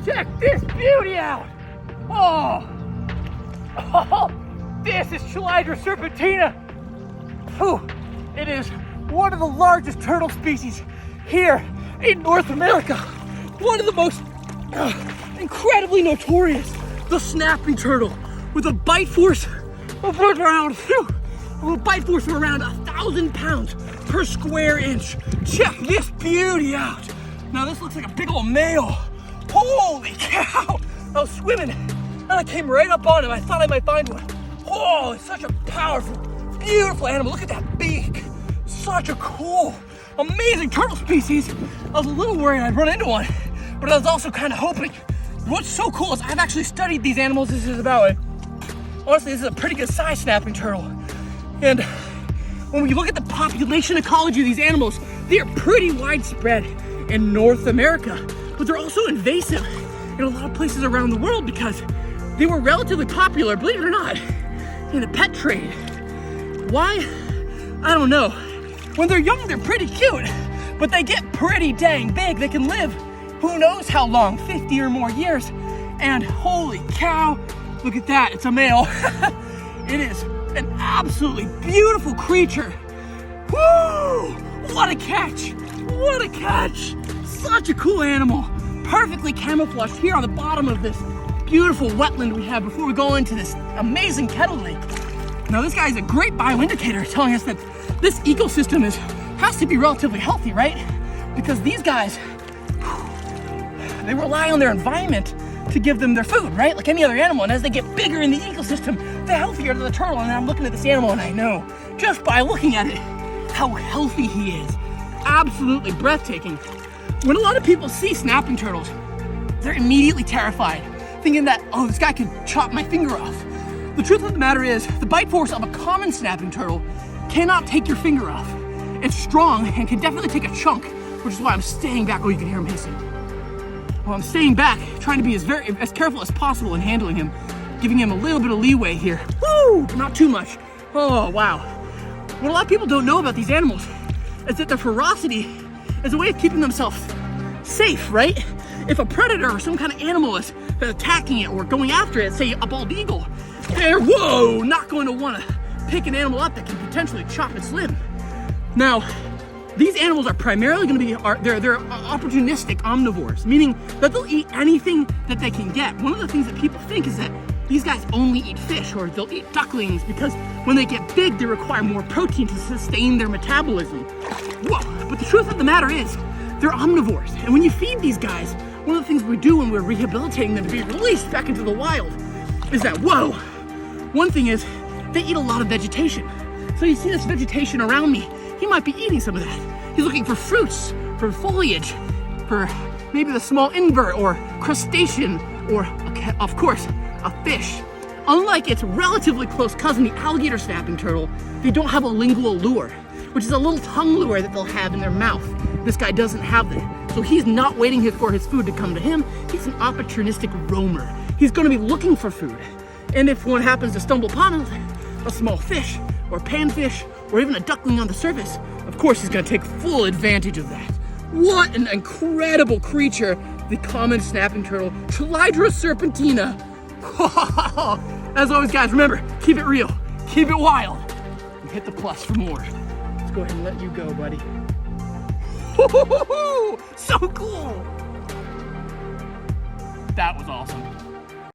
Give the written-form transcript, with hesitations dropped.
Check this beauty out. Oh, this is Chelydra serpentina. Whew. It is one of the largest turtle species here in North America. One of the most incredibly notorious, the snapping turtle, with a bite force of around 1,000 pounds per square inch. Check this beauty out. Now this looks like a big old male. Holy cow! I was swimming and I came right up on him. I thought I might find one. Oh, it's such a powerful, beautiful animal. Look at that beak. Such a cool, amazing turtle species. I was a little worried I'd run into one, but I was also kind of hoping. What's so cool is I've actually studied these animals. This is honestly, this is a pretty good size snapping turtle. And when we look at the population ecology of these animals, they are pretty widespread in North America, but they're also invasive in a lot of places around the world because they were relatively popular, believe it or not, in the pet trade. Why? I don't know. When they're young, they're pretty cute, but they get pretty dang big. They can live who knows how long, 50 or more years. And holy cow, look at that, it's a male. It is an absolutely beautiful creature. Woo! What a catch! What a catch! Such a cool animal. Perfectly camouflaged here on the bottom of this beautiful wetland we have before we go into this amazing kettle lake. Now this guy is a great bioindicator telling us that this ecosystem has to be relatively healthy, right? Because these guys, they rely on their environment to give them their food, right? Like any other animal. And as they get bigger in the ecosystem, the healthier the turtle. And I'm looking at this animal and I know, just by looking at it, how healthy he is. Absolutely breathtaking. When a lot of people see snapping turtles, they're immediately terrified, thinking that, oh, this guy could chop my finger off. The truth of the matter is, the bite force of a common snapping turtle cannot take your finger off. It's strong and can definitely take a chunk, which is why I'm staying back. Oh, you can hear him hissing. Well, I'm staying back, trying to be as careful as possible in handling him, giving him a little bit of leeway here. Woo! Not too much. Oh, wow. What a lot of people don't know about these animals is that their ferocity is a way of keeping themselves safe, right? If a predator or some kind of animal is attacking it or going after it, say a bald eagle, they're, not going to want to pick an animal up that can potentially chop its limb. Now, these animals are primarily going to be, they're opportunistic omnivores, meaning that they'll eat anything that they can get. One of the things that people think is that these guys only eat fish or they'll eat ducklings because when they get big, they require more protein to sustain their metabolism. But the truth of the matter is, they're omnivores. And when you feed these guys, one of the things we do when we're rehabilitating them to be released back into the wild is that, one thing is they eat a lot of vegetation. So you see this vegetation around me, he might be eating some of that. He's looking for fruits, for foliage, for maybe the small invert or crustacean, or of course, a fish. Unlike its relatively close cousin, the alligator snapping turtle, they don't have a lingual lure, which is a little tongue lure that they'll have in their mouth. This guy doesn't have that. So he's not waiting for his food to come to him. He's an opportunistic roamer. He's going to be looking for food. And if one happens to stumble upon a small fish or panfish or even a duckling on the surface, of course he's going to take full advantage of that. What an incredible creature, the common snapping turtle, Chelydra serpentina. As always, guys, remember, keep it real, keep it wild, and hit the plus for more. Let's go ahead and let you go, buddy. So cool. That was awesome.